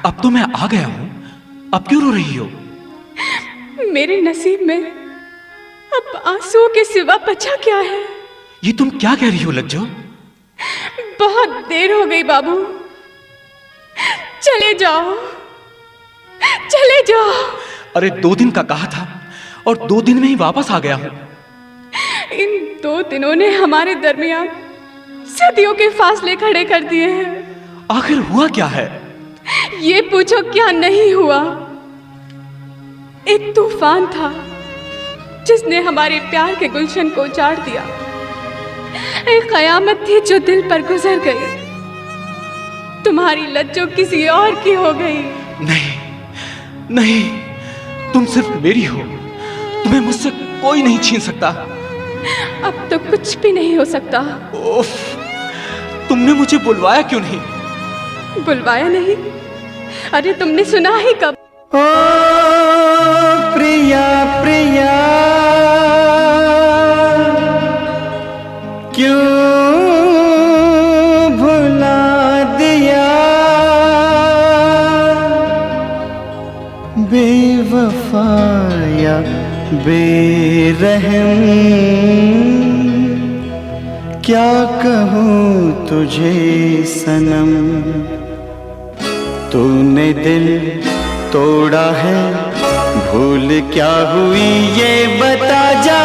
अब तो मैं आ गया हूं, अब क्यों रो रही हो? मेरे नसीब में अब आंसुओं के सिवा बचा क्या है? ये तुम क्या कह रही हो लज्जो? बहुत देर हो गई बाबू, चले जाओ, चले जाओ। अरे 2 दिन का कहा था और 2 दिन में ही वापस आ गया हूं। इन 2 दिनों ने हमारे दरमियान सदियों के फासले खड़े कर दिए हैं। आखिर हुआ क्या है? ये पूछो क्या नहीं हुआ। एक तूफान था जिसने हमारे प्यार के गुलशन को उजाड़ दिया। एक कयामत थी जो दिल पर गुजर गई। तुम्हारी लज्जो किसी और की हो गई। नहीं नहीं, तुम सिर्फ मेरी हो, तुम्हें मुझसे कोई नहीं छीन सकता। अब तो कुछ भी नहीं हो सकता। उफ, तुमने मुझे बुलवाया क्यों नहीं? बुलवाया नहीं? अरे तुमने सुना ही कब? ओ प्रिया प्रिया, क्यों भुला दिया, बेवफाया बेरहम, क्या कहूँ तुझे सनम। तूने दिल तोड़ा है, भूल क्या हुई ये बता जा।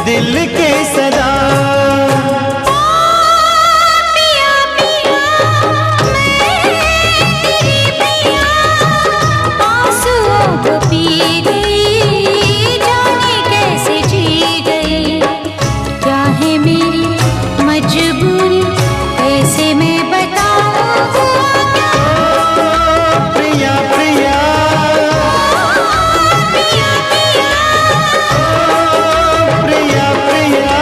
दिल के सदा। पिया पिया मैं तेरी पिया, आंसुओं को पी गई, जाने कैसे जी गई। क्या है मेरी मजबूरी, कैसे मैं बताऊं हुआ क्या। प्रिया प्रिया पिया पिया प्रिया प्रिया।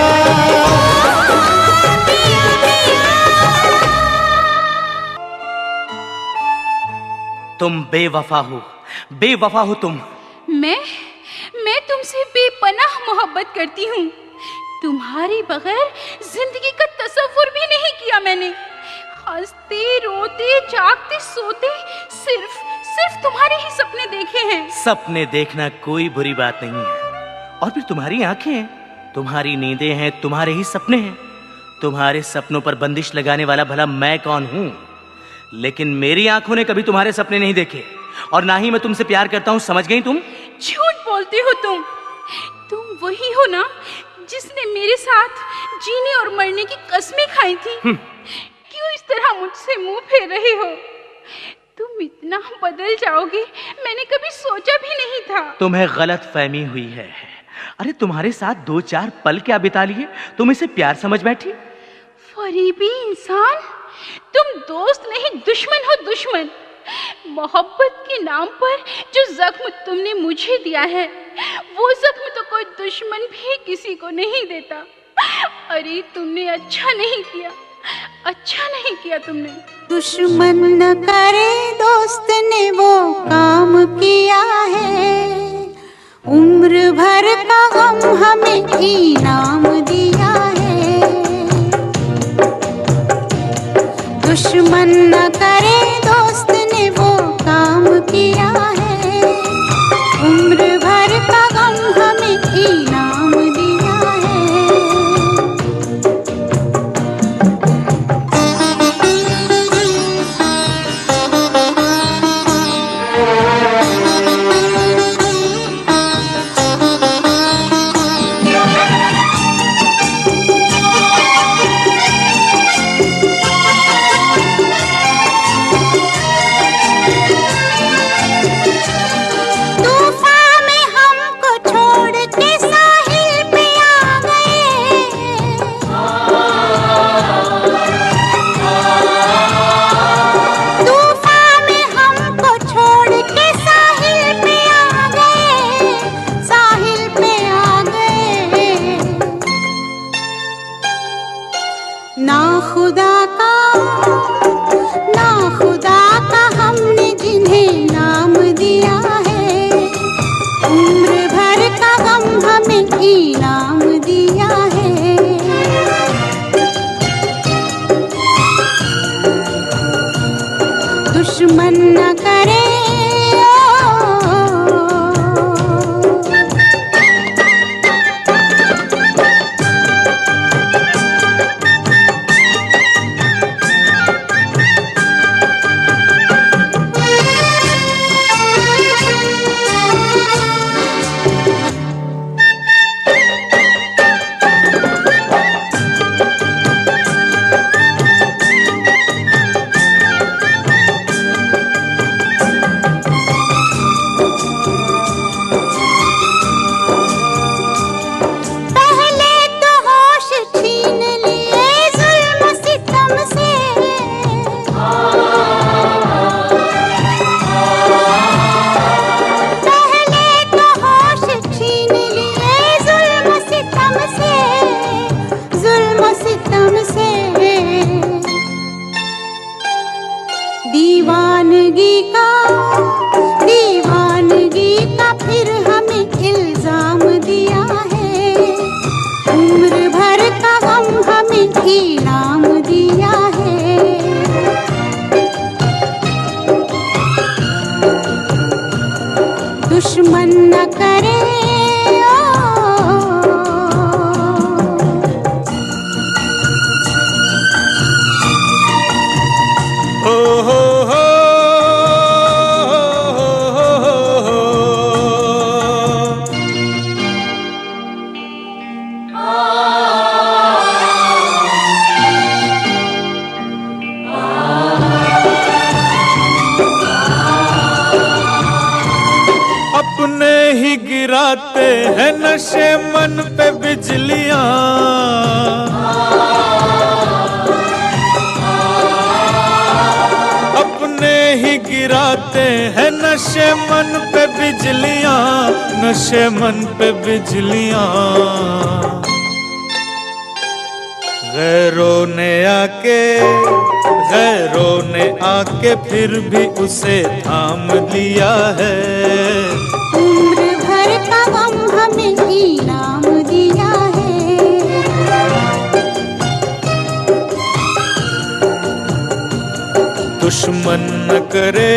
पिया पिया। तुम बेवफा हो, बेवफा हो तुम। मैं तुमसे बेपनाह मोहब्बत करती हूँ। तुम्हारे बगैर जिंदगी का तसव्वुर भी नहीं किया मैंने। हंसते रोते जागते सोते सिर्फ तुम्हारे ही सपने देखे हैं। सपने देखना कोई बुरी बात नहीं है। और फिर तुम्हारी आंखें हैं, तुम्हारी नींदें हैं, तुम्हारे ही सपने हैं। तुम्हारे सपनों पर बंदिश लगाने वाला भला मैं कौन हूं? लेकिन मेरी आंखों ने कभी तुम्हारे सपने नहीं देखे, और ना ही मैं तुमसे प्यार करता हूं। समझ गई तुम? झूठ बोलते हो तुम वही हो ना जिसने मेरे साथ जीने और मरने की कस्में खाई थी। क्यों इस तरह मुझसे मुंह फेर रहे हो? तुम इतना बदल जाओगे मैंने कभी सोचा भी नहीं था। तुम्हें गलत फहमी हुई है। अरे तुम्हारे साथ 2-4 पल क्या बिता लिए, तुम इसे प्यार समझ बैठी। फरीबी इंसान, तुम दोस्त नहीं दुश्मन हो, दुश्मन। मोहब्बत के नाम पर जो जख्म तुमने मुझे दिया है, वो जख्म तो कोई दुश्मन भी किसी को नहीं देता। अरे तुमने अच्छा नहीं किया, अच्छा नहीं किया तुमने। दुश्मन न करे दोस्त ने वो काम किया है, उम्र भर का गम हमें इनाम दिया है। दुश्मन न करे दोस्त ने वो काम किया है, उम्र भर का गम हमें इनाम दिया है। तूफान में हमको छोड़ के साहिल पे आ गए। तूफान में हमको छोड़ के साहिल पे आ गए, साहिल पे आ गए। ना खुदा का, ना खुदा का हमने जिन्हें नाम दिया है, उम्र भर का गम हमें इनाम दिया है। दुश्मन न करे गिराते हैं नशे मन पे बिजलियां, अपने ही गिराते हैं नशे मन पे बिजलियां, नशे मन पे बिजलियां। गैरों ने आके फिर भी उसे थाम लिया है। उम्र भर का गम हमें इनाम दिया है। दुश्मन न करे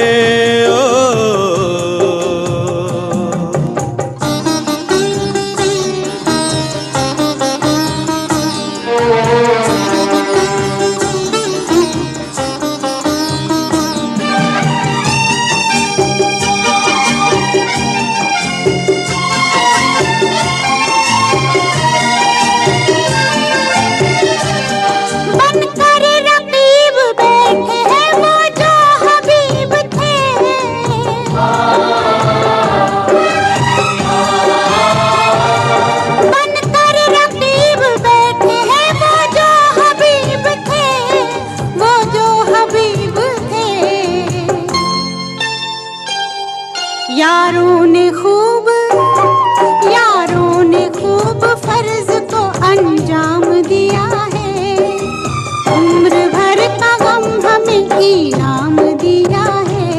यारों ने खूब फर्ज को अंजाम दिया है। उम्र भर का गम हमें इनाम दिया है।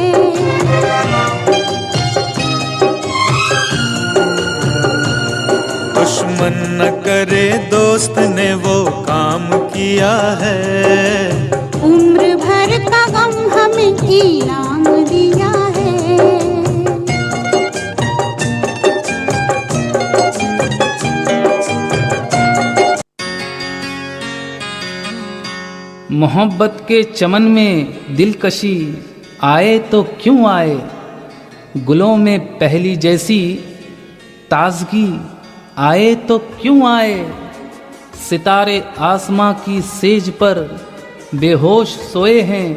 दुश्मन न करे दोस्त ने वो काम किया है। उम्र भर का गम हमें इनाम दिया है। मोहब्बत के चमन में दिलकशी आए तो क्यों आए, गुलों में पहली जैसी ताजगी आए तो क्यों आए। सितारे आसमां की सेज पर बेहोश सोए हैं,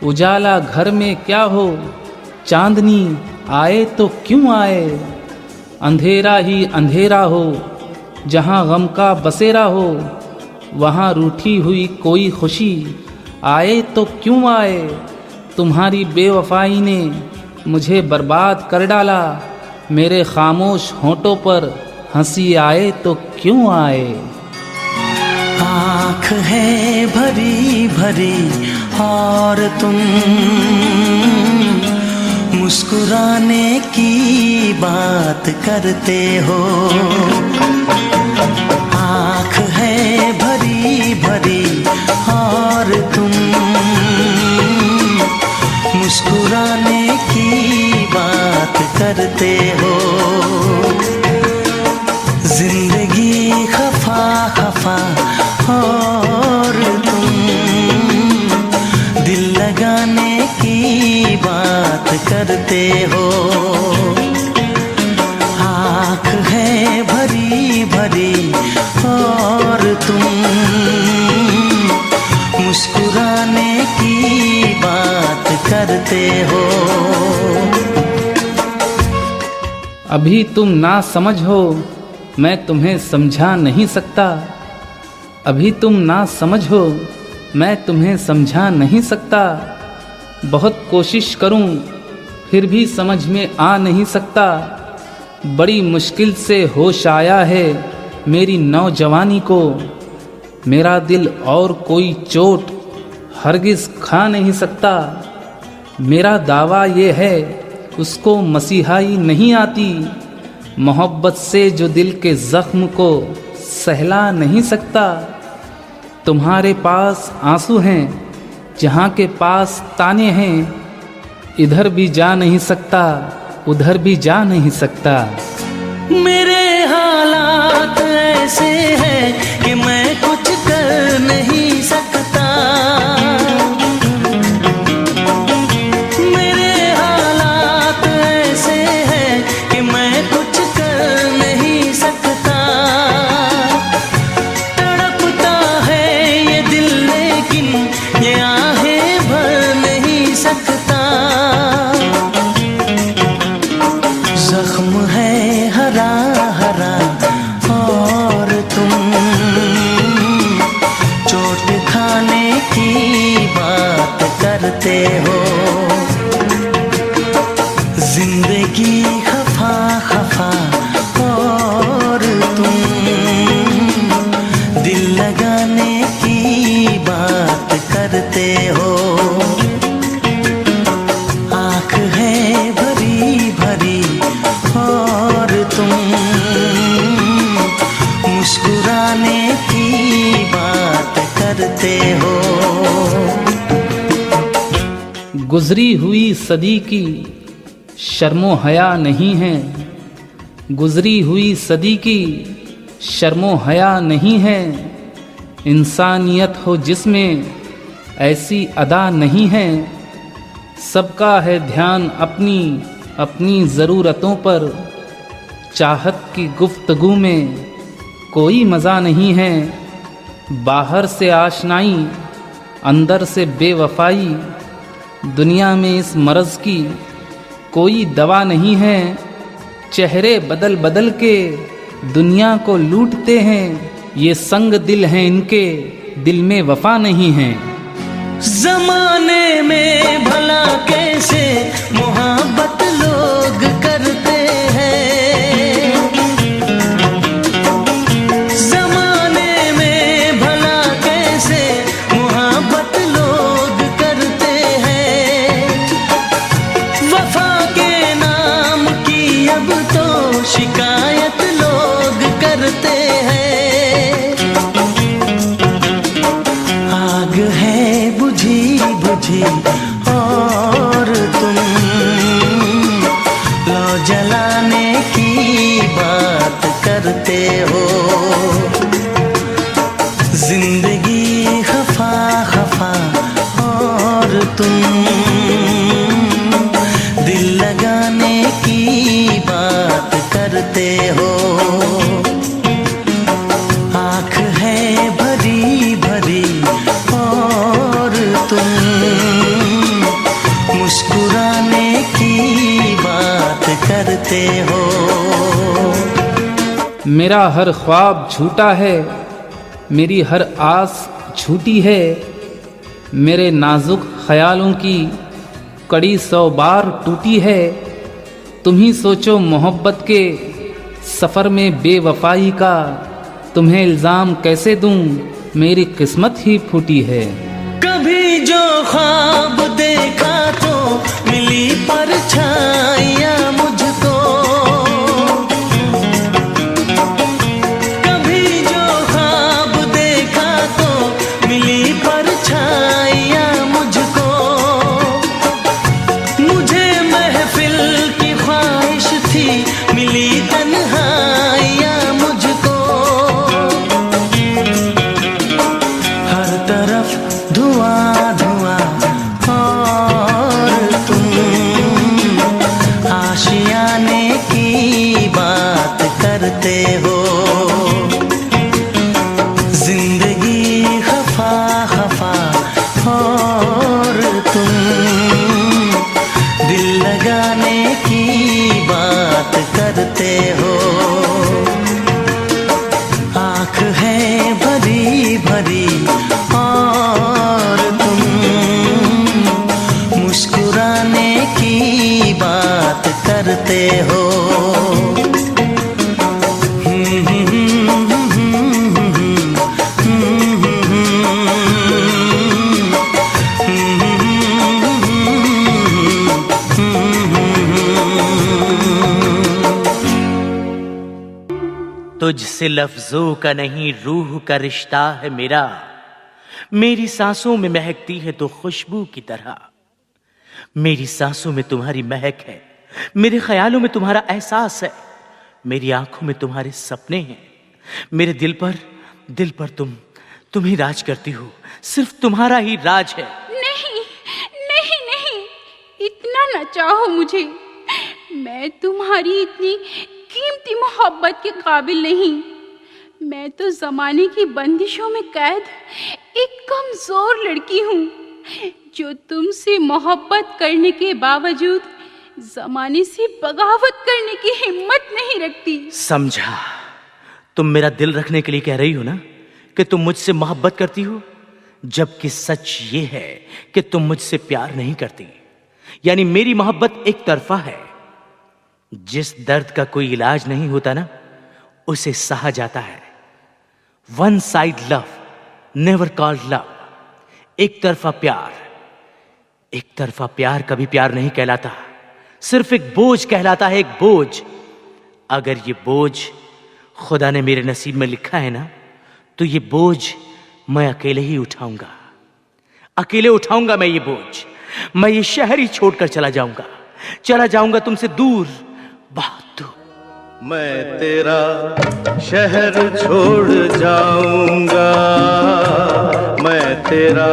उजाला घर में क्या हो चांदनी आए तो क्यों आए। अंधेरा ही अंधेरा हो जहां गम का बसेरा हो, वहाँ रूठी हुई कोई खुशी आए तो क्यों आए। तुम्हारी बेवफाई ने मुझे बर्बाद कर डाला, मेरे खामोश होंठों पर हंसी आए तो क्यों आए। आँख है भरी भरी और तुम मुस्कुराने की बात करते हो। आँख है भरी भरी और तुम मुस्कुराने की बात करते हो। जिंदगी खफा खफा और तुम दिल लगाने की बात करते हो। आँख है भरी भरी और तुम मुस्कुराने की बात करते हो। अभी तुम ना समझ हो मैं तुम्हें समझा नहीं सकता, अभी तुम ना समझ हो मैं तुम्हें समझा नहीं सकता। बहुत कोशिश करूं फिर भी समझ में आ नहीं सकता। बड़ी मुश्किल से होश आया है मेरी नौजवानी को, मेरा दिल और कोई चोट हरगिज़ खा नहीं सकता। मेरा दावा ये है उसको मसीहाई नहीं आती, मोहब्बत से जो दिल के ज़ख्म को सहला नहीं सकता। तुम्हारे पास आंसू हैं जहाँ के पास ताने हैं, इधर भी जा नहीं सकता उधर भी जा नहीं सकता। मेरे हालात ऐसे हैं कि मैं कुछ कर नहीं सकता। मेरे हालात ऐसे हैं कि मैं कुछ कर नहीं सकता। तड़पता है ये दिल लेकिन ये आहें भर नहीं सकता। जख्म है करते हो। गुजरी हुई सदी की शर्मो हया नहीं है, गुजरी हुई सदी की शर्मो हया नहीं है। इंसानियत हो जिसमें ऐसी अदा नहीं है। सबका है ध्यान अपनी अपनी ज़रूरतों पर, चाहत की गुफ्तगू में कोई मज़ा नहीं है। बाहर से आशनाई अंदर से बेवफाई, दुनिया में इस मर्ज़ की कोई दवा नहीं है। चेहरे बदल बदल के दुनिया को लूटते हैं, ये संग दिल हैं इनके, दिल में वफा नहीं है। ज़माने में भला कैसे मोहब्बत लोग करते हैं, ज़माने में भला कैसे मोहब्बत लोग करते हैं। वफा के नाम की अब तो शिकायत लोग करते हैं। आग है बुझी बुझी और तुम लो जलाने की बात करते हो। जिंदगी खफा खफा और तुम दिल लगाने की बात करते हो। आँख है भरी भरी और तुम मुस्कुराने की बात करते हो। मेरा हर ख्वाब झूठा है, मेरी हर आस झूठी है। मेरे नाजुक ख्यालों की कड़ी 100 बार टूटी है। तुम ही सोचो मोहब्बत के सफ़र में बेवफाई का, तुम्हें इल्ज़ाम कैसे दूं, मेरी किस्मत ही फूटी है। कभी जो ख्वाब देखा तो मिली परछाइयाँ मुझको, कभी जो ख्वाब देखा तो मिली परछाइयाँ मुझको। मुझे महफिल की ख्वाहिश थी, मिली तन्हाइयाँ मुझको। हर तरफ धुआं धुआं और तुम आशियाने की बात करते हो। जिंदगी खफा खफा और तुम दिल लगाने की बात करते हो। आँख है भरी भरी और तुम मुस्कुराने की बात करते हो। तुझसे लफ्जों का नहीं रूह का रिश्ता है मेरा। मेरी सांसों में महकती है तो खुशबू की तरह। मेरी सांसों में तुम्हारी महक है, मेरे ख्यालों में तुम्हारा एहसास है, मेरी आंखों में तुम्हारे सपने हैं। मेरे दिल पर तुम ही राज करती हो, सिर्फ तुम्हारा ही राज है। नहीं नहीं नहीं, इतना न चाहो मुझे। मैं तुम्हारी इतनी कीमती मोहब्बत के काबिल नहीं। मैं तो जमाने की बंदिशों में कैद एक कमजोर लड़की हूँ, जो तुमसे मोहब्बत करने के बावजूद जमाने से बगावत करने की हिम्मत नहीं रखती। समझा, तुम मेरा दिल रखने के लिए कह रही हो ना कि तुम मुझसे मोहब्बत करती हो, जबकि सच ये है कि तुम मुझसे प्यार नहीं करती। यानी मेरी मोहब्बत एक तरफा है। जिस दर्द का कोई इलाज नहीं होता ना, उसे सहा जाता है। One side love never called love. एक तरफा प्यार कभी प्यार नहीं कहलाता, सिर्फ एक बोझ कहलाता है, एक बोझ। अगर ये बोझ खुदा ने मेरे नसीब में लिखा है ना, तो ये बोझ मैं अकेले ही उठाऊंगा, अकेले उठाऊंगा मैं ये बोझ। मैं ये शहर ही छोड़कर चला जाऊंगा तुमसे दूर, बहुत दूर। मैं तेरा शहर छोड़ जाऊंगा, मैं तेरा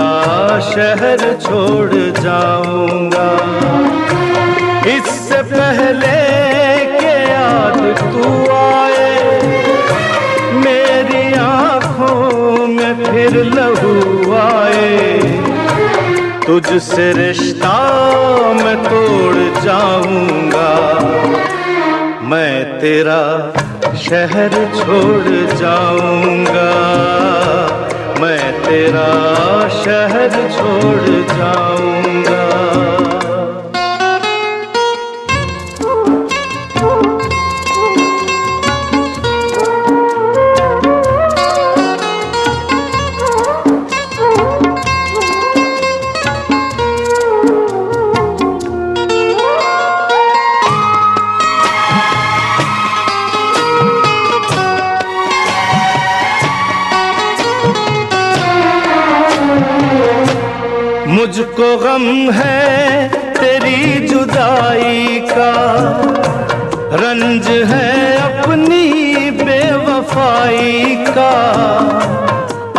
शहर छोड़ जाऊंगा। इससे पहले के याद तू आए, मेरी आंखों में फिर लहू आए। तुझसे रिश्ता मैं तोड़ जाऊंगा, मैं तेरा शहर छोड़ जाऊंगा, मैं तेरा शहर छोड़ जाऊंगा। मुझको गम है तेरी जुदाई का, रंज है अपनी बेवफाई का।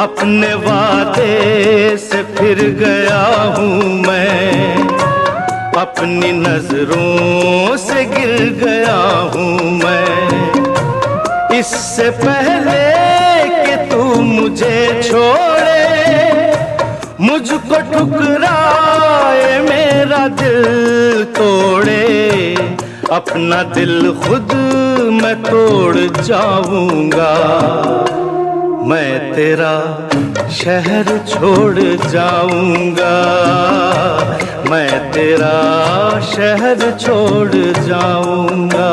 अपने वादे से फिर गया हूँ मैं, अपनी नजरों से गिर गया हूँ मैं। इससे पहले कि तू मुझे छोड़े, मुझको ठुकराए, मेरा दिल तोड़े। अपना दिल खुद मैं तोड़ जाऊंगा, मैं तेरा शहर छोड़ जाऊंगा, मैं तेरा शहर छोड़ जाऊंगा।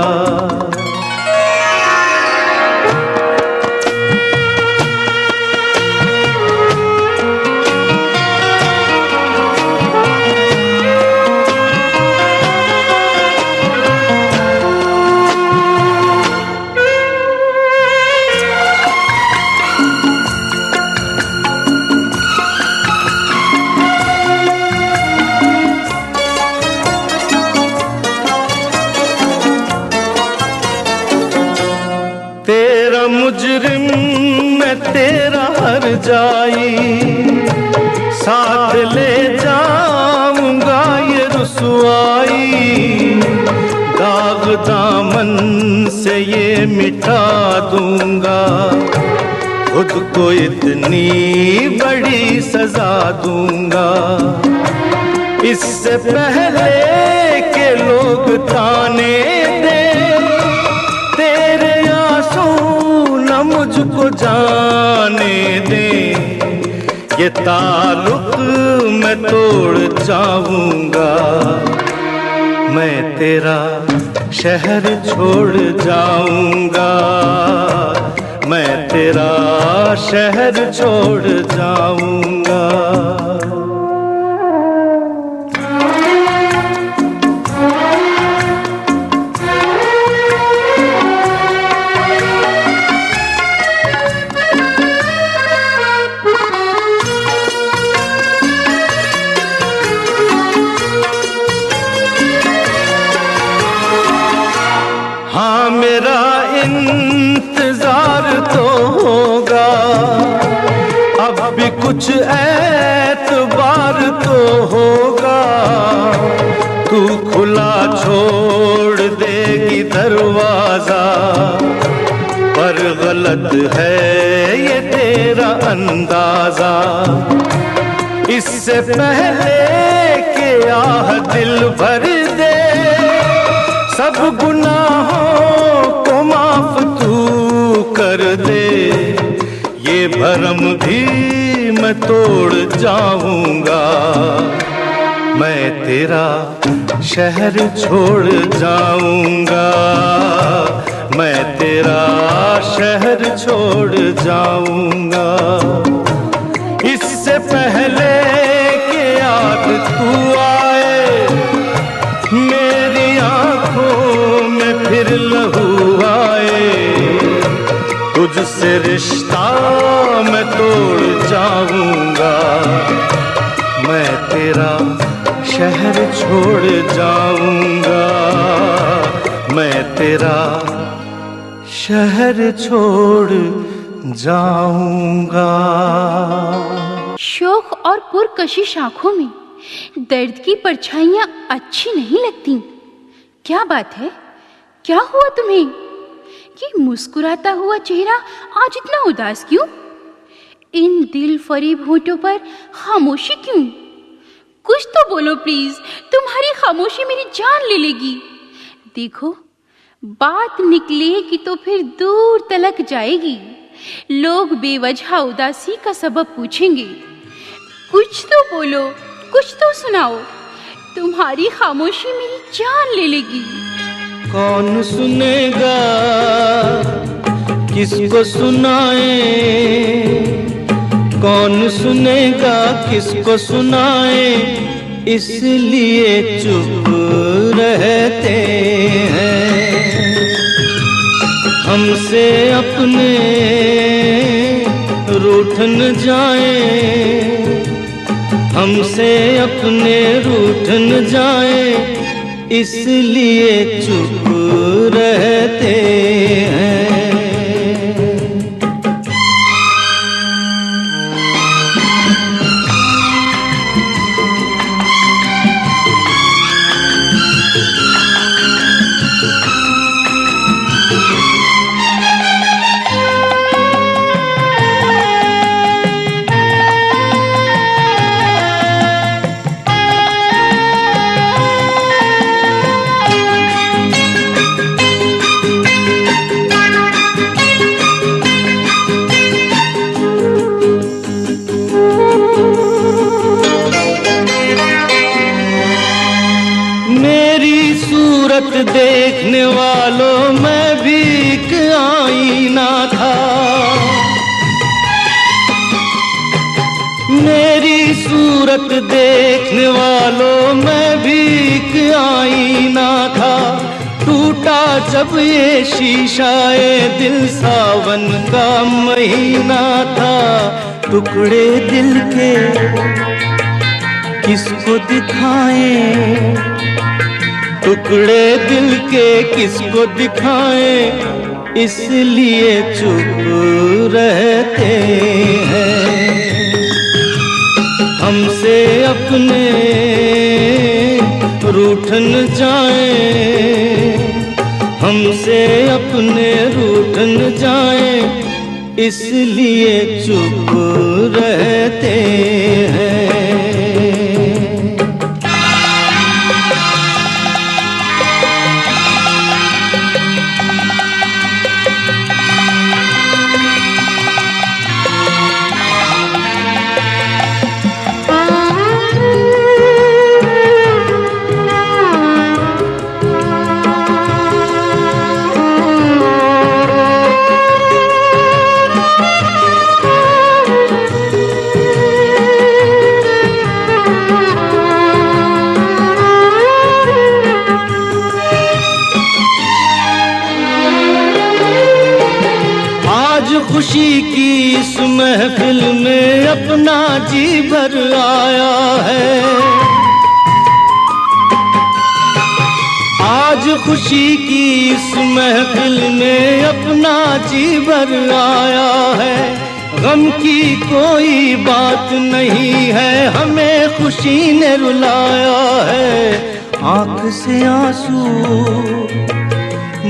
तेरा मुजरिम मैं तेरा हर जाई, साथ ले जाऊंगा ये रुसवाई। दाग दामन से ये मिटा दूंगा, खुद को इतनी बड़ी सजा दूंगा। इससे पहले के लोग ताने दे, तेरे आंसू न मुझको जाने दे। ये ताल्लुक मैं तोड़ जाऊंगा, मैं तेरा शहर छोड़ जाऊंगा, मैं तेरा शहर छोड़ जाऊंगा। हाँ मेरा इंतजार तो होगा, अब भी कुछ एतबार तो होगा। तू खुला छोड़ देगी दरवाजा, पर गलत है ये तेरा अंदाजा। इससे पहले कि आह दिल भर दे, सब गुनाहों को माफ तू कर दे। ये भरम भी मैं तोड़ जाऊंगा, मैं तेरा शहर छोड़ जाऊंगा, मैं तेरा शहर छोड़ जाऊंगा। इससे पहले कि याद तू आए, मेरी आंखों में फिर लहू आए। तुझसे रिश्ता मैं तोड़ जाऊंगा, मैं तेरा शहर छोड़ जाऊंगा, मैं तेरा शहर छोड़ जाऊंगा। शोक और पुरकशिश आंखों में दर्द की परछाइयां अच्छी नहीं लगती। क्या बात है, क्या हुआ तुम्हें? ये मुस्कुराता हुआ चेहरा आज इतना उदास क्यों? इन दिल फरीब होठों पर खामोशी क्यों? कुछ तो बोलो प्लीज, तुम्हारी खामोशी मेरी जान ले लेगी। देखो, बात निकलेगी तो फिर दूर तलक जाएगी। लोग बेवजह उदासी का सबब पूछेंगे। कुछ तो बोलो, कुछ तो सुनाओ, तुम्हारी खामोशी मेरी जान ले लेगी। कौन सुनेगा, किसको सुनाए, कौन सुनेगा, किसको सुनाए, इसलिए चुप रहते हैं। हमसे अपने रूठ न जाए, हमसे अपने रूठ न जाए, इसलिए चुप रहते हैं। देखने वालों मैं भी एक आईना था, मेरी सूरत देखने वालों मैं भी एक आईना था। टूटा जब ये शीशाए दिल, सावन का महीना था। टुकड़े दिल के किसको दिखाएं, टुकड़े दिल के किसको दिखाएं, इसलिए चुप रहते हैं। हमसे अपने रूठ न जाए, हमसे अपने रूठ न जाए, इसलिए चुप रहते हैं। खुशी की इस महफिल में अपना जी भर आया है, आज खुशी की इस महफिल में अपना जी भर आया है। गम की कोई बात नहीं है, हमें खुशी ने रुलाया है। आँख से आंसू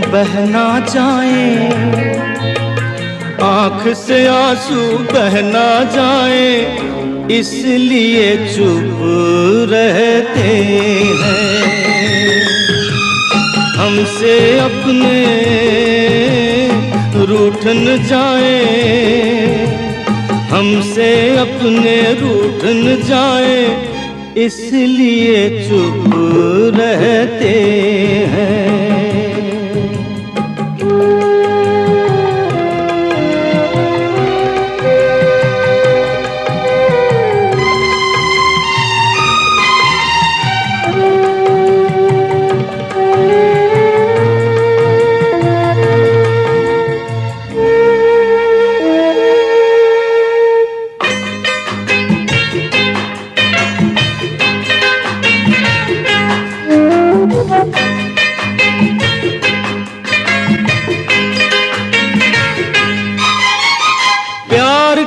बहना जाए, आँख से आंसू बहना जाए, इसलिए चुप रहते हैं। हमसे अपने रूठ न जाए, हमसे अपने रूठ न जाए, इसलिए चुप रहते हैं।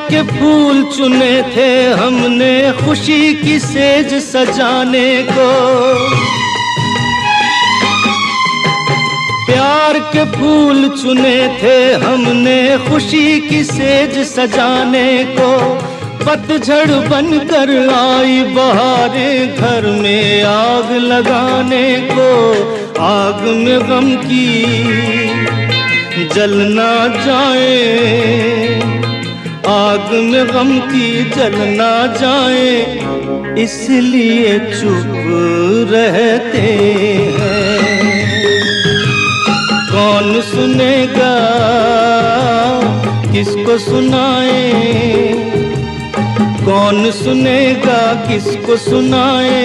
के फूल चुने थे हमने खुशी की सेज सजाने को, प्यार के फूल चुने थे हमने खुशी की सेज सजाने को। पतझड़ बनकर आई बहारें घर में आग लगाने को, आग में गम की जल ना जाए, आग में गम की जल ना जाए, इसलिए चुप रहते हैं। कौन सुनेगा किसको सुनाए, कौन सुनेगा किसको सुनाए,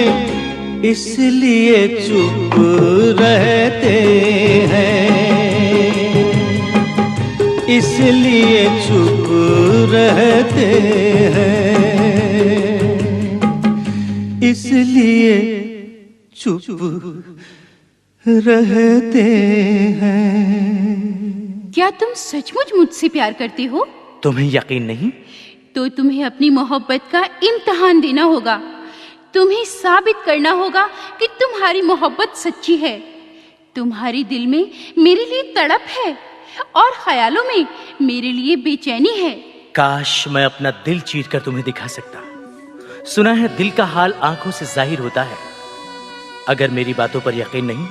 इसलिए चुप रहते हैं, इसलिए चुप रहते हैं, इसलिए चुप रहते हैं। क्या तुम सचमुच मुझसे प्यार करते हो? तुम्हें यकीन नहीं? तो तुम्हें अपनी मोहब्बत का इम्तिहान देना होगा। तुम्हें साबित करना होगा कि तुम्हारी मोहब्बत सच्ची है। तुम्हारे दिल में मेरे लिए तड़प है और ख्यालों में मेरे लिए बेचैनी है। काश मैं अपना दिल चीर कर तुम्हें दिखा सकता। सुना है दिल का हाल आंखों से जाहिर होता है। अगर मेरी बातों पर यकीन नहीं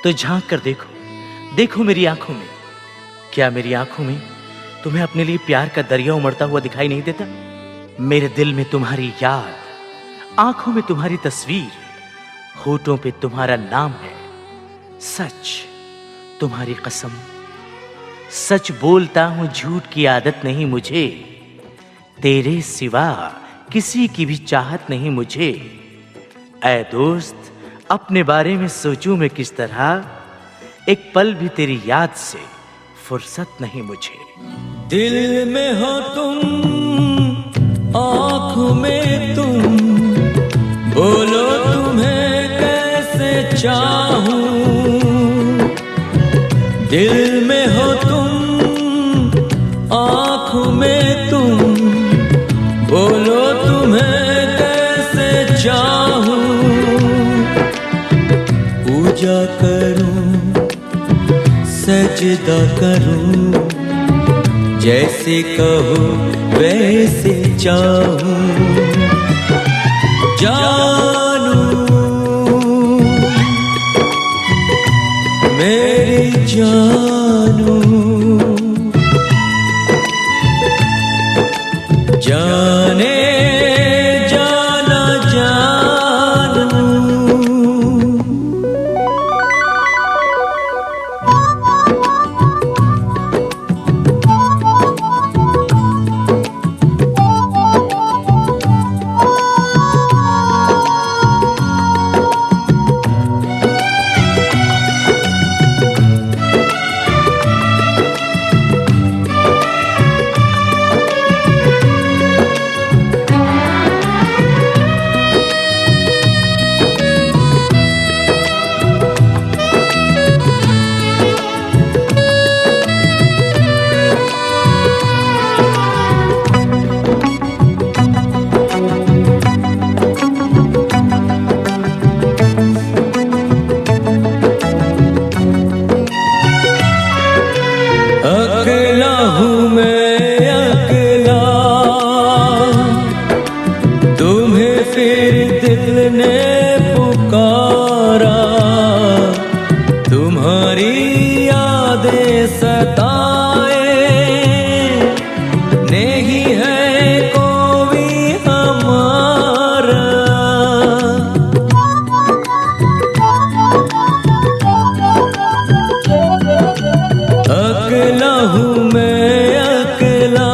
तो झांक कर देखो, देखो मेरी आंखों में। क्या मेरी आंखों में तुम्हें अपने लिए प्यार का दरिया उमड़ता हुआ दिखाई नहीं देता? मेरे दिल में तुम्हारी याद, आंखों में तुम्हारी तस्वीर, होठों पे तुम्हारा नाम है। सच, तुम्हारी कसम, सच बोलता हूं, झूठ की आदत नहीं मुझे। तेरे सिवा किसी की भी चाहत नहीं मुझे। ऐ दोस्त, अपने बारे में सोचूं मैं किस तरह, एक पल भी तेरी याद से फुर्सत नहीं मुझे। दिल में हो तुम, आँखों में तुम, बोलो तुम्हें कैसे चाहूं। दिल में हो तुम, आँखों में तुम, बोलो तुम्हें कैसे चाहूं। पूजा करूं, सजदा करूं, जैसे कहो वैसे चाहूं। जानू मेरी जानू, जाने जाना जानू। अकेला हूँ मैं अकेला, तुम्हें फिर दिल ने पुकारा। तुम्हारी यादें सताए, नहीं है कोई हमारा। अकेला हूँ मैं अकेला,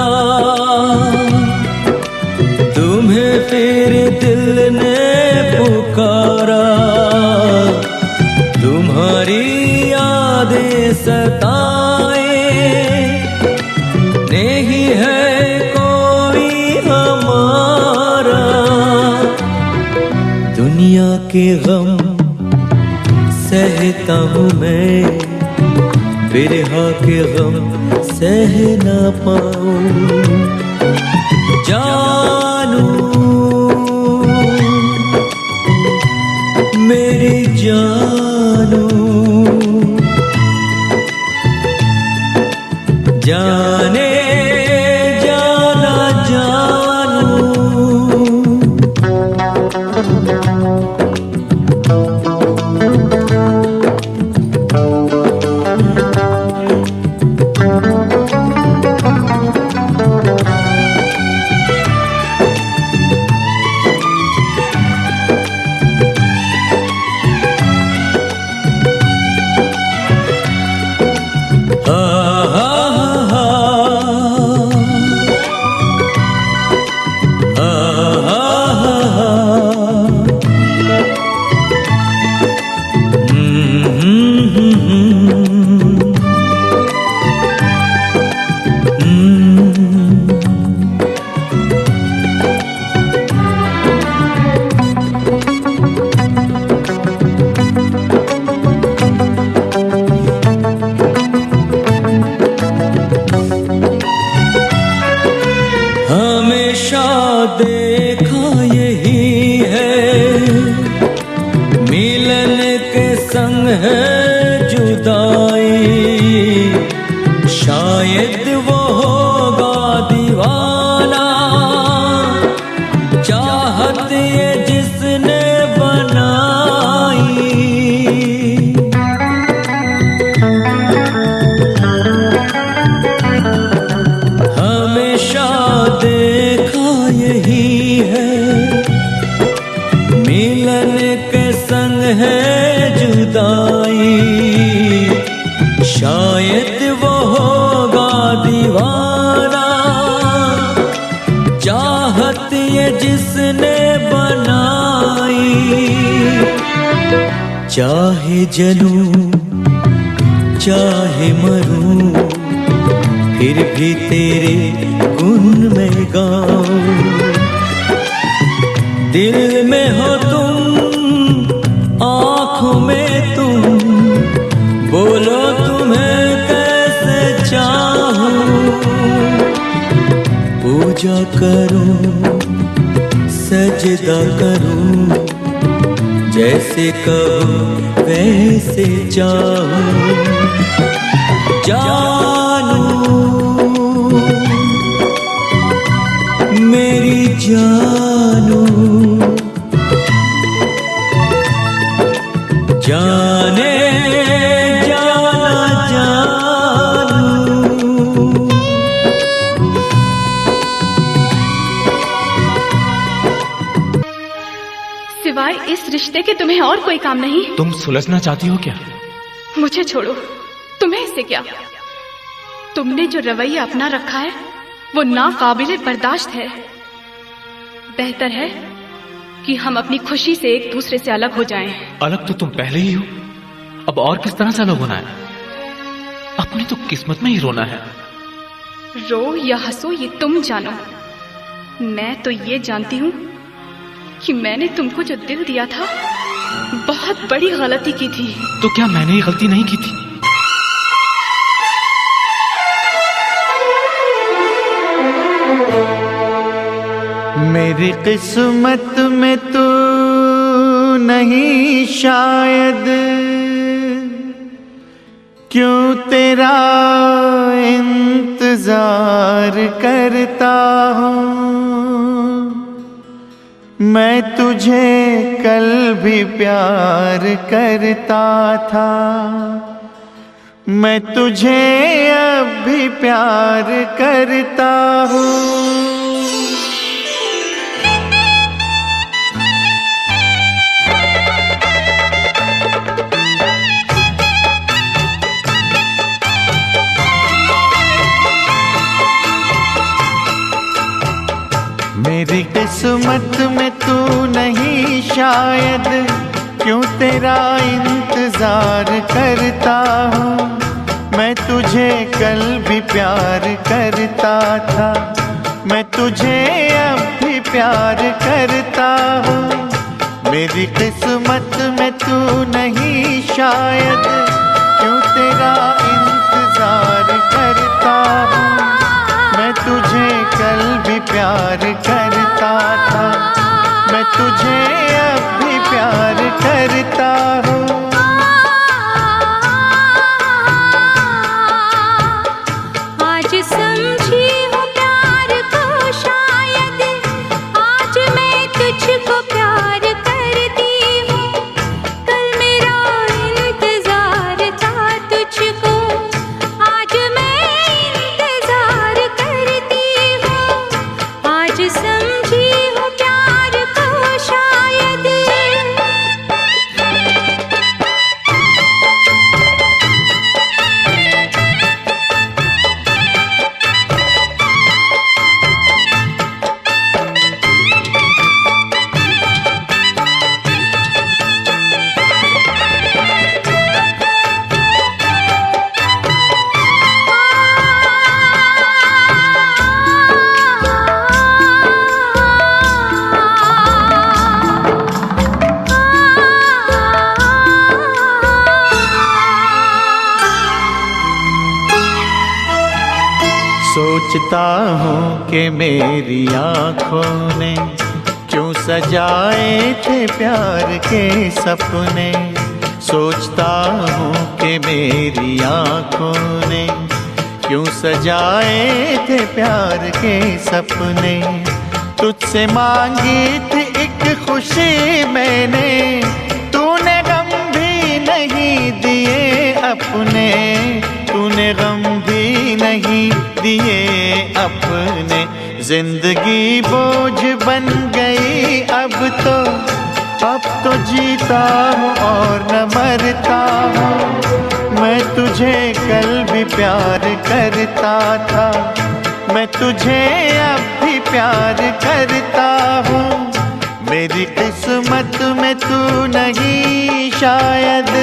तुम्हें फिर दिल ने पुकारा। तुम्हारी यादें सताए, नहीं है कोई हमारा। दुनिया के गम सहता हूँ मैं, बिरहा के गम सह ना पाऊं। देखा यही है, मिलन के संग है जुदाई। शायद वो होगा दीवाना, चाहत ये जिसने बनाई। हमेशा देखा यही है, मिलन के संग है जुदाई। शायद वो होगा दीवाना, चाहत ये जिसने बनाई। चाहे जलूं चाहे मरूं, फिर भी तेरे गुण में गाऊं। दिल में हो तुम, आँखों में तुम, बोलो तुम्हें कैसे चाहूं। पूजा करूं, सजदा करूं, जैसे कहो वैसे चाहूं। जानू मेरी जानू, जाने जाना जानू। सिवाय इस रिश्ते के तुम्हें और कोई काम नहीं? तुम सुलझना चाहती हो क्या? मुझे छोड़ो, तुम्हें इससे क्या? तुमने जो रवैया अपना रखा है वो नाकाबिले बर्दाश्त है। बेहतर है कि हम अपनी खुशी से एक दूसरे से अलग हो जाएं। अलग तो तुम पहले ही हो, अब और किस तरह से अलग होना है? अपनी तो किस्मत में ही रोना है। रो या हंसो ये तुम जानो। मैं तो ये जानती हूँ कि मैंने तुमको जो दिल दिया था बहुत बड़ी गलती की थी। तो क्या मैंने ये गलती नहीं की थी? मेरी किस्मत में तू नहीं शायद, क्यों तेरा इंतजार करता हूँ। मैं तुझे कल भी प्यार करता था, मैं तुझे अब भी प्यार करता हूँ। मेरी किस्मत में तू नहीं शायद, क्यों तेरा इंतजार करता हूँ। मैं तुझे कल भी प्यार करता था, मैं तुझे अब भी प्यार करता हूँ। मेरी किस्मत में तू नहीं शायद, क्यों तेरा इंतजार करता हूँ। मैं तुझे कल भी प्यार करता था, मैं तुझे अब भी प्यार करता हूँ। आज समझी हूँ प्यार को शायद, आज मैं तुझको प्यार करती हूँ। कल मेरा इंतजार था तुझको, आज मैं इंतजार करती हूँ। आज समझी हूँ प्यार को शायद, सोचता हूँ कि मेरी आँखों ने क्यों सजाए थे प्यार के सपने। सोचता हूँ कि मेरी आँखों ने क्यों सजाए थे प्यार के सपने। तुझसे मांगी थी एक खुशी मैंने, तूने गम भी नहीं दिए अपने, तूने गम भी नहीं दिए अपने। जिंदगी बोझ बन गई अब तो जीता हूँ और न मरता हूँ। मैं तुझे कल भी प्यार करता था, मैं तुझे अब भी प्यार करता हूँ। मेरी किस्मत में तू नहीं शायद।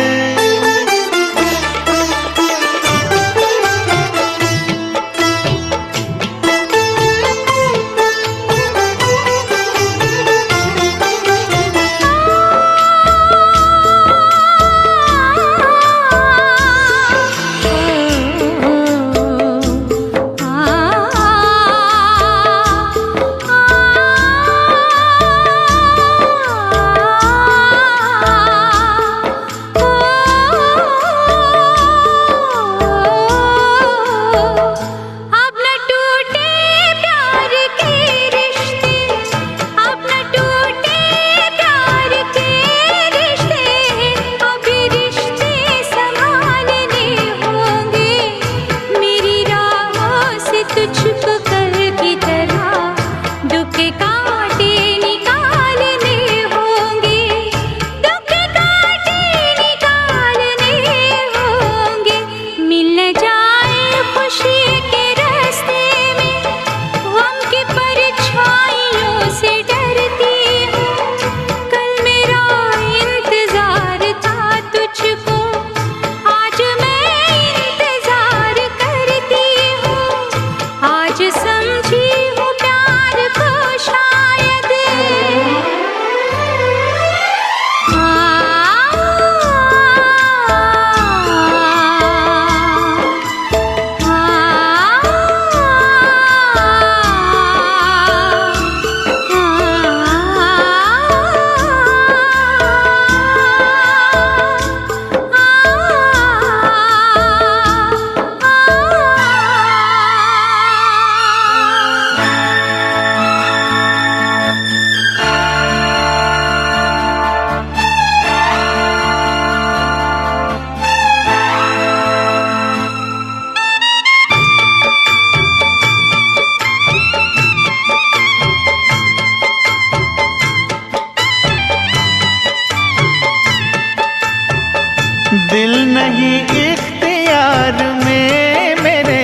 दिल नहीं इख्तियार में मेरे,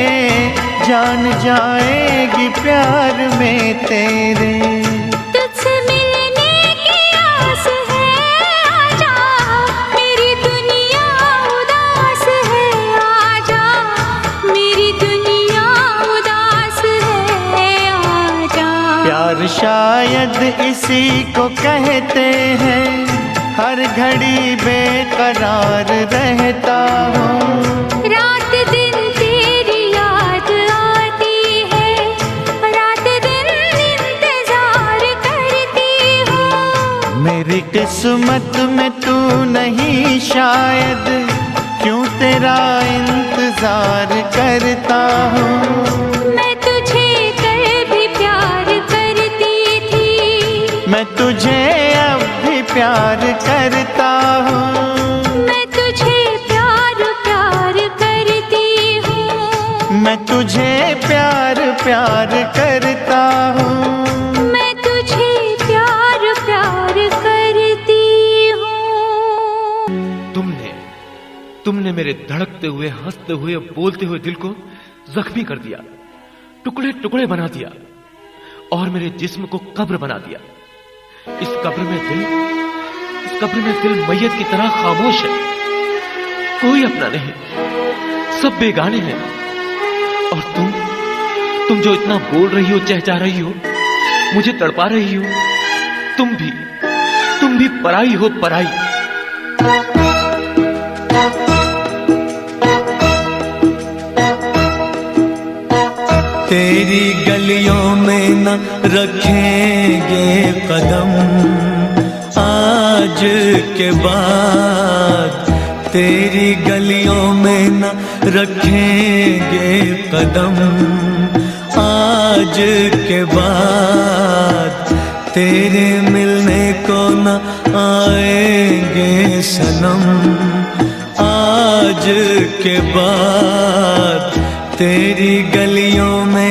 जान जाएगी प्यार में तेरे। तुझसे मिलने की आस है, आजा मेरी दुनिया उदास है, आजा मेरी दुनिया उदास है, आजा। प्यार शायद इसी को कहते हैं, हर घड़ी बेकरार रहता हूँ। रात दिन तेरी याद आती है, रात दिन इंतजार करती हूँ। मेरी किस्मत में तू नहीं शायद, क्यों तेरा इंतजार करता हूँ। मैं तुझे कल भी प्यार करती थी, मैं तुझे अब भी प्यार करता हूँ। मैं तुझे प्यार प्यार करती हूँ, मैं तुझे प्यार प्यार करता हूँ। मैं तुझे प्यार प्यार करती हूँ। तुमने मेरे धड़कते हुए, हंसते हुए, बोलते हुए दिल को जख्मी कर दिया, टुकड़े टुकड़े बना दिया और मेरे जिस्म को कब्र बना दिया। इस कब्र में दिल मैयत की तरह खामोश है, कोई अपना नहीं, सब बेगाने हैं। और तुम जो इतना बोल रही हो, चहचहा रही हो, मुझे तड़पा रही हो, तुम भी पराई हो, पराई। तेरी गलियों में न रखेंगे कदम आज के बाद, तेरी गलियों में न रखेंगे कदम आज के बाद, तेरे मिलने को न आएंगे सनम आज के बाद, तेरी गलियों में।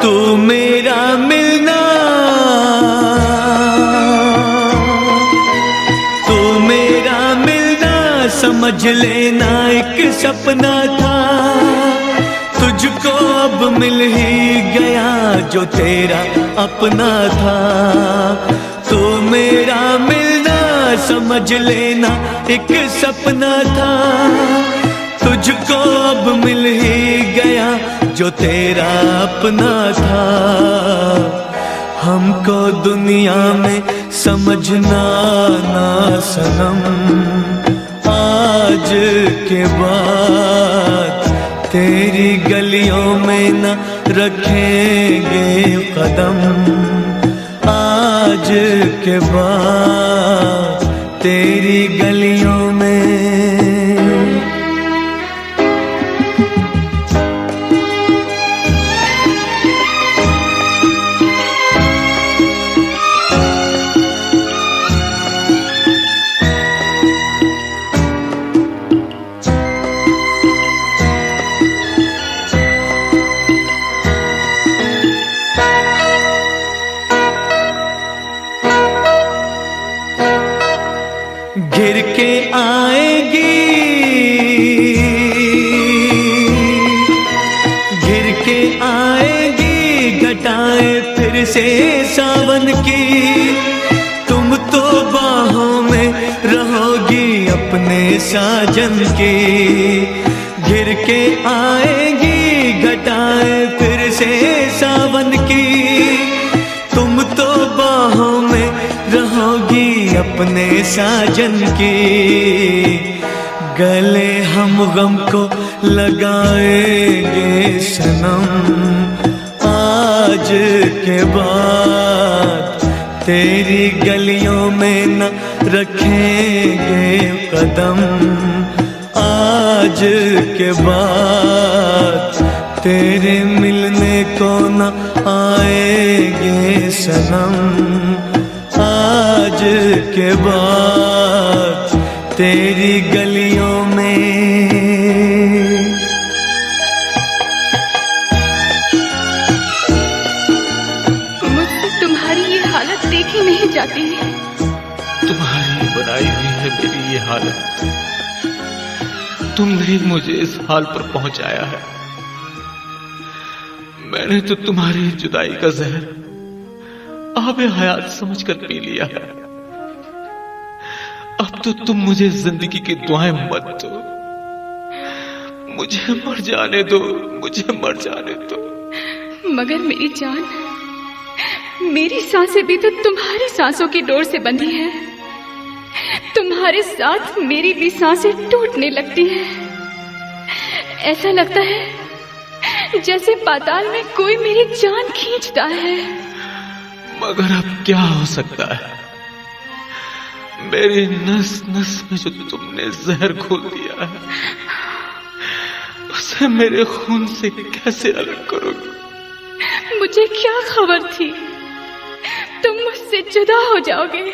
तू मेरा मिलना, तू मेरा मिलना समझ लेना एक सपना था, तुझको अब मिल ही गया जो तेरा अपना था। तू मेरा मिलना समझ लेना एक सपना था, तुझको अब मिल ही गया जो तेरा अपना था। हमको दुनिया में समझना ना सनम आज के बाद, तेरी गलियों में न रखेंगे कदम आज के बाद, तेरी गलियों में। घिर के आएगी, घिर के आएगी घटाएं फिर से सावन की, तुम तो बाहों में रहोगी अपने साजन की। घिर के आएगी घटाएं फिर से सावन की, तुम तो बाहों में रहोगी अपने साजन की। गले हम गम को लगाएंगे सनम आज के बाद, तेरी गलियों में न रखेंगे कदम आज के बाद, तेरे मिलने को न आएंगे सनम आज के बाद, तेरी गलियों में। मुझसे तुम्हारी ये हालत देखी नहीं जाती है। तुम्हारी बनाई हुई है मेरी ये हालत, तुमने ही मुझे इस हाल पर पहुंचाया है। मैंने तो तुम्हारी जुदाई का जहर आबे हयात समझकर पी लिया है। अब तो तुम मुझे जिंदगी की दुआएं मत दो, मुझे मर जाने दो, मुझे मर जाने दो। मगर मेरी जान, मेरी सांसें भी तो तुम्हारी सांसों की डोर से बंधी हैं। तुम्हारे साथ मेरी भी सांसें टूटने लगती हैं। ऐसा लगता है जैसे पाताल में कोई मेरी जान खींचता है। मगर अब क्या हो सकता है, मेरी नस नस में जो तुमने जहर घोल दिया है, उसे मेरे खून से कैसे अलग करोगे? मुझे क्या खबर थी तुम मुझसे जुदा हो जाओगे,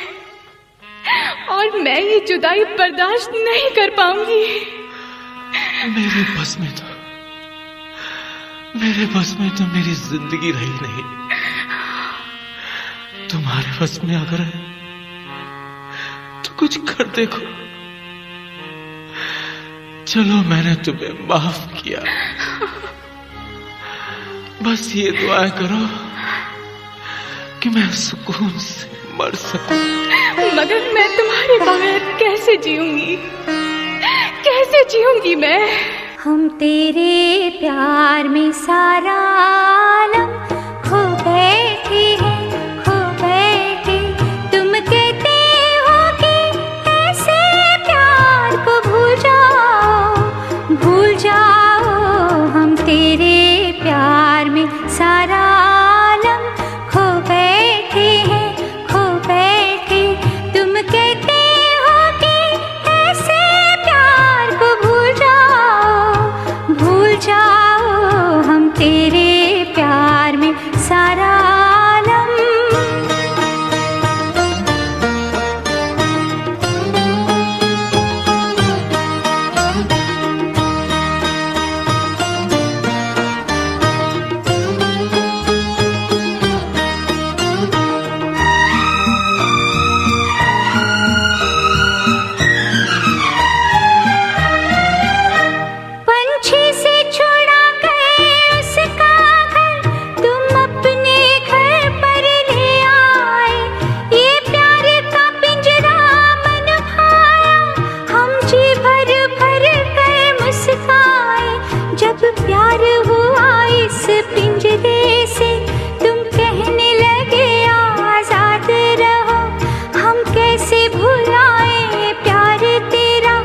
और मैं ये जुदाई बर्दाश्त नहीं कर पाऊंगी। मेरे बस में तो मेरी जिंदगी रही नहीं। तुम्हारे बस में अगर है तो कुछ कर देखो। चलो मैंने तुम्हें माफ किया, बस ये दुआ करो कि मैं सुकून से मर सकूं। मगर मैं तुम्हारे बगैर कैसे जीऊंगी, कैसे जीऊंगी मैं? हम तेरे प्यार में सारा आलम खो बैठे हैं, खो बैठे। तुम कहते हो कि ऐसे प्यार को भूल जाओ, भूल जाओ। हम तेरे प्यार में सारा आलम खो बैठे हैं, खो बैठे। तुम कहते हो कि ऐसे प्यार को भूल जाओ, भूल जाओ। हम तेरे प्यार में सारा आलम। पंछी से छुड़ा कर उसका घर तुम अपने घर पर ले आए। ये प्यार का पिंजरा मन भाया, हम जी भर भर कर मुस्काए। जब प्यार हुआ इस पिंजरे से, तुम कहने लगे आजाद रहो। हम कैसे भुलाए प्यार तेरा,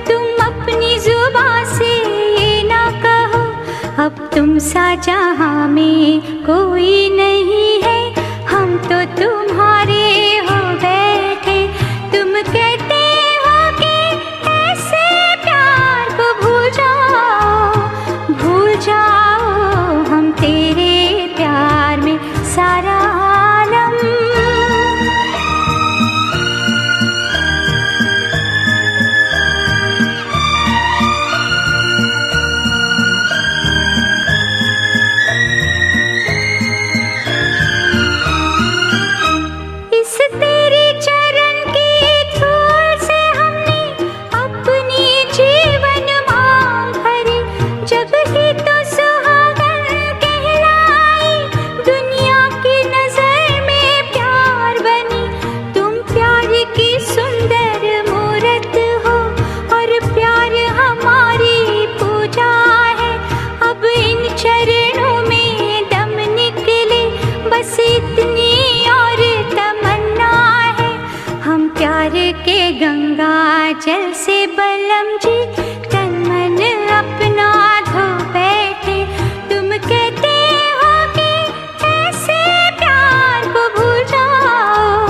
तुम अपनी जुबां से ये ना कहो। अब तुम सा जहां में कोई नहीं है, हम तो तुम्हारे हो बैठे। तुम कहते हो कि ऐसे प्यार को भूल जाओ, भूल जाओ। हम तेरे प्यार में सारा आलम। इस तेरे चरण की धूल से हमने अपनी जीवन मांग भरी। जब ही तो सुहागन कहलाई, दुनिया की नजर में प्यार बनी। तुम प्यार की सुंदर मूरत हो, और प्यार हमारी पूजा है। अब इन चरणों में दम निकले, बस इतनी और तमन्ना है। हम प्यार के गंगा जल से बलम जी तन मन अपना धो बैठे। तुम कहते हो कि ऐसे प्यार को भूल जाओ,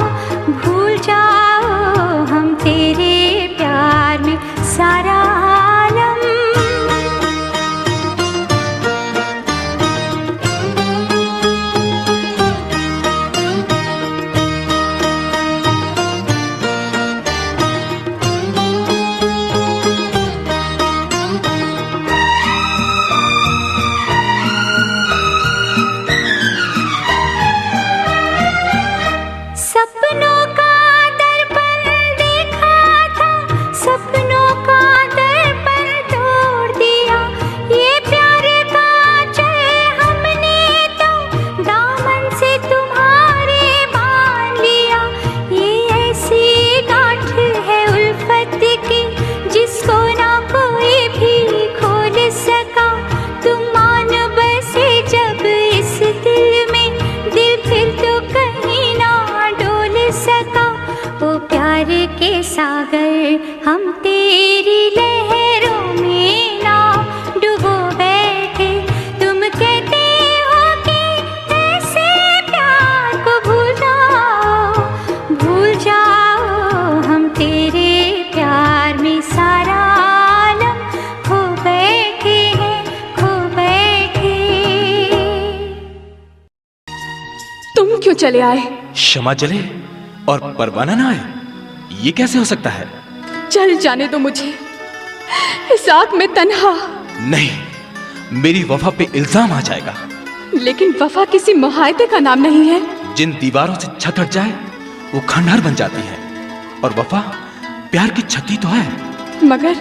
भूल जाओ। हम तेरे प्यार में सारा आलम। सपनों का दर्पण देखा था, सपनों का दर्पण तोड़ दिया। ये प्यार का चल हमने तो दामन से तुम्हारे बांध लिया। ये ऐसी गांठ है उल्फत की, जिसको ना कोई भी खोल सका। तुम मान बसे जब इस दिल में, दिल फिर तो कहीं ना डोल सका। वो प्यार के सागर हम तेरी लहरों में ना डूबो बैठे। तुम कहते हो कि ऐसे प्यार को भूल जाओ, भूल जाओ। हम तेरे प्यार में सारा आलम खो बैठे हैं, खो बैठे। तुम क्यों चले आए? क्षमा जले और परवाना ना आए, ये कैसे हो सकता है? चल जाने दो मुझे इस आग में तन्हा। नहीं, मेरी वफा पे इल्जाम आ जाएगा। लेकिन वफा किसी मुहायदे का नाम नहीं है। जिन दीवारों से छत हट जाए वो खंडहर बन जाती है, और वफा प्यार की छती तो है। मगर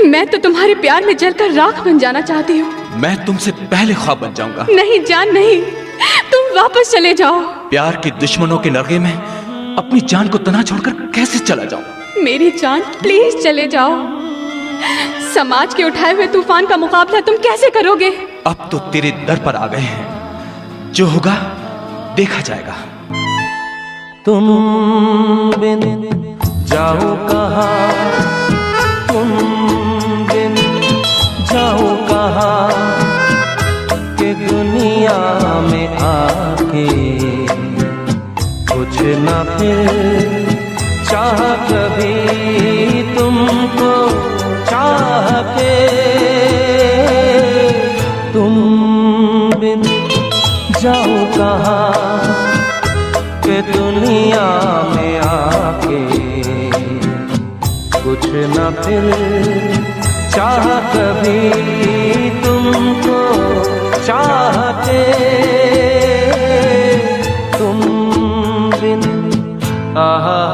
मैं तो तुम्हारे प्यार में जलकर राख बन जाना चाहती हूँ। मैं तुमसे पहले ख्वाब बन जाऊंगा। नहीं जान नहीं, तुम वापस चले जाओ। प्यार के दुश्मनों के लड़के में अपनी जान को तना छोड़कर कैसे चला जाऊं? मेरी जान प्लीज चले जाओ। समाज के उठाए हुए तूफान का मुकाबला तुम कैसे करोगे? अब तो तेरे दर पर आ गए हैं, जो होगा देखा जाएगा। तुम बिन जाऊं कहाँ, तुम बिन जाऊं कहाँ, कि दुनिया में आके कुछ न फिर चाह कभी तुमको चाह के। तुम बिन जाऊं कहाँ, कि दुनिया में आके कुछ न फिर चाह कभी तुमको चाह के। तुम बिन आहा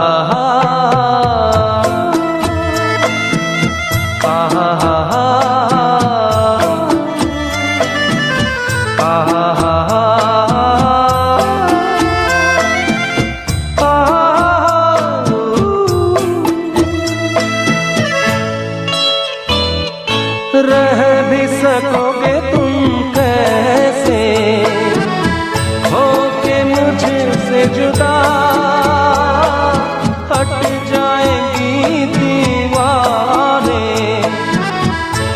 रह भी सकोगे तुम कैसे होके मुझसे जुदा, हट जाएंगी दीवारें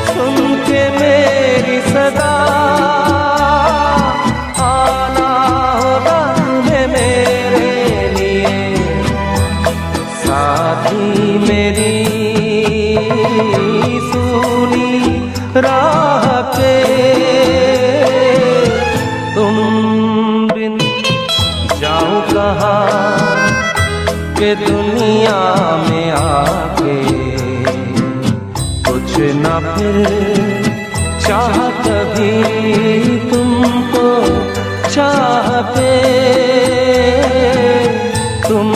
सुन के मेरी सदा। आना होगा तुम्हें मेरे लिए साथी मेरी राह पे। तुम बिन जाऊं कहाँ, कि दुनिया में आके कुछ न फिर चाह कभी तुमको चाह के। तुम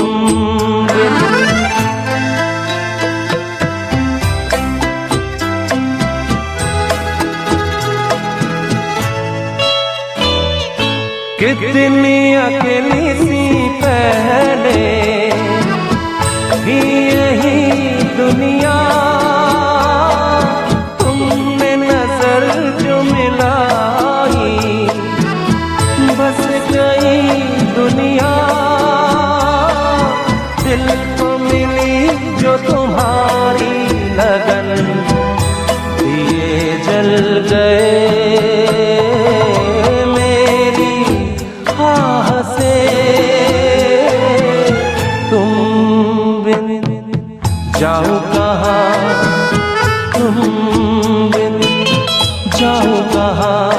बिन कितनी अकेली सी पहले भी यही दुनिया, तुमने नजर जो मिलाई बस गई दुनिया। दिल को मिली जो तुम्हारी लगन, दिए जल गए से। तुम बिन जाऊं कहाँ, तुम बिन जाऊं कहाँ,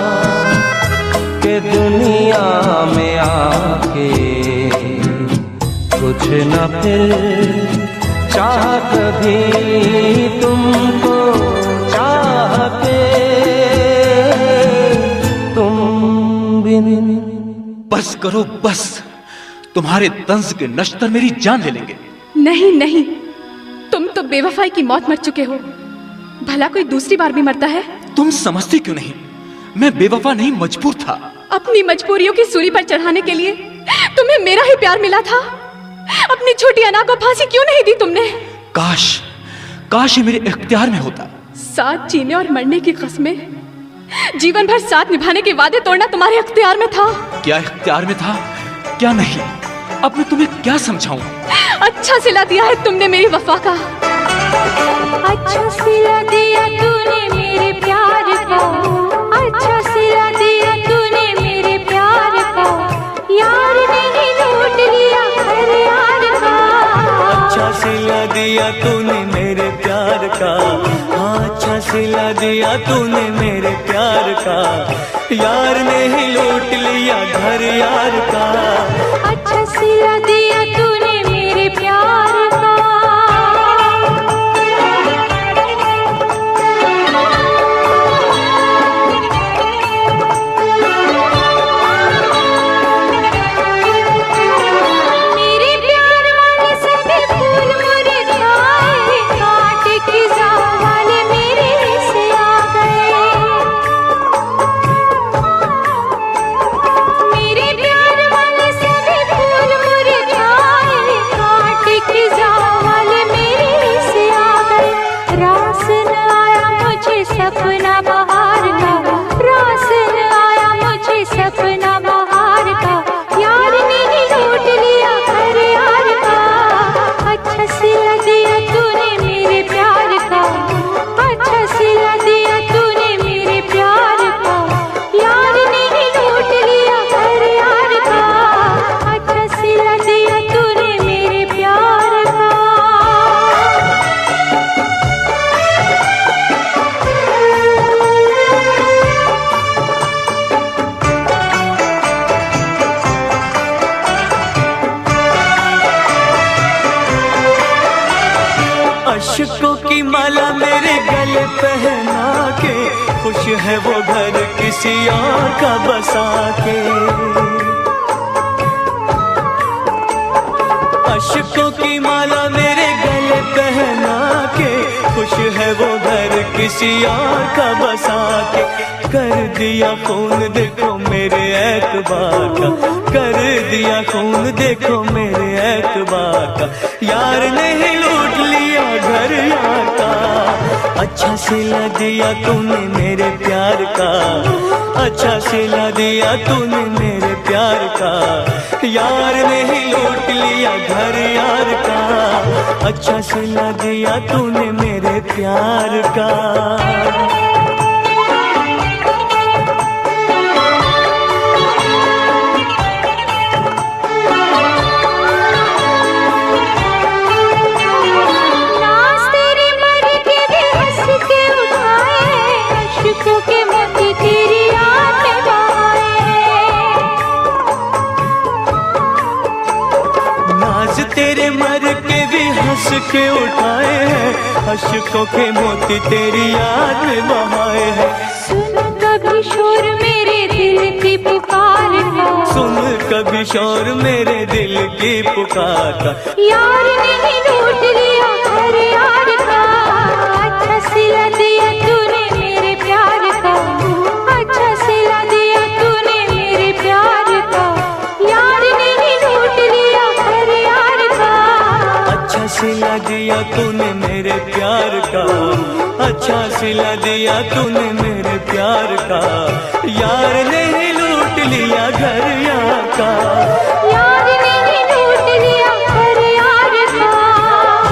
कि दुनिया में आके कुछ न फिर चाह कभी तुमको चाह के। तुम बिन बस करो बस, तुम्हारे तंज के नश्तर मेरी जान ले लेंगे। नहीं नहीं, तुम तो बेवफाई की मौत मर चुके हो, भला कोई दूसरी बार भी मरता है? तुम समझती क्यों नहीं? मैं बेवफा नहीं, मजबूर था। अपनी मजबूरियों की सूली पर चढ़ाने के लिए तुम्हें मेरा ही प्यार मिला था। अपनी छोटी अना को फांसी क्यों नहीं दी तुमने? काश काश ये मेरे इख्तियार में होता। साथ जीने और मरने की कसमें, जीवन भर साथ निभाने के वादे तोड़ना तुम्हारे इख्तियार में था। क्या इख्तियार में था, क्या नहीं? अब मैं तुम्हें क्या समझाऊं? अच्छा सिला दिया है तुमने मेरी वफा का। अच्छा सिला दिया तूने मेरे प्यार को, अच्छा सिला दिया तूने मेरे प्यार को, यार ने लूट लिया घर यार का। अच्छा सिला दिया तूने मेरे प्यार का, अच्छा सिला दिया तूने मेरे प्यार का, यार ने ही लूट लिया घर यार का। अच्छा सिला दिया तूने मेरे प्यार का। मेरे प्यार वाले सभी फूल मुरझाए, कांटे खिजा वाले पहना के, खुश है वो घर किसी और का बसा के। अशकों की माला मेरे गले पहना के, खुश है वो घर किसी और का बसा के। कर दिया खून देखो मेरे एतबार का, कर दिया खून देखो मेरे एतबार का। यार ने ही लूट लिया घर यार का, अच्छा सिला दिया तूने मेरे प्यार का, अच्छा सिला दिया तूने मेरे प्यार का। यार ने ही लूट लिया घर यार का, अच्छा सिला दिया तूने मेरे प्यार का। तेरे मर के भी हंस के उठाए हैं, अशकों के मोती तेरी याद में बहाए हैं। सुन कभी शोर मेरे दिल की पुकार का, सुन कभी शोर मेरे दिल की पुकार का। यार ने लूट लिया घर यार का, अच्छा सिला दिया तूने मेरे प्यार का, अच्छा सिला दिया तूने मेरे प्यार का। यार ने लूट लिया घर यार का, अच्छा सिला दिया तूने मेरे प्यार का, अच्छा सिला दिया तूने मेरे प्यार का। यार ने ही लूट लिया घर यार का, यार ने लूट लिया घर यार का,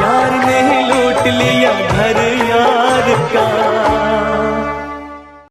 यार ने ही लूट लिया घर यार का।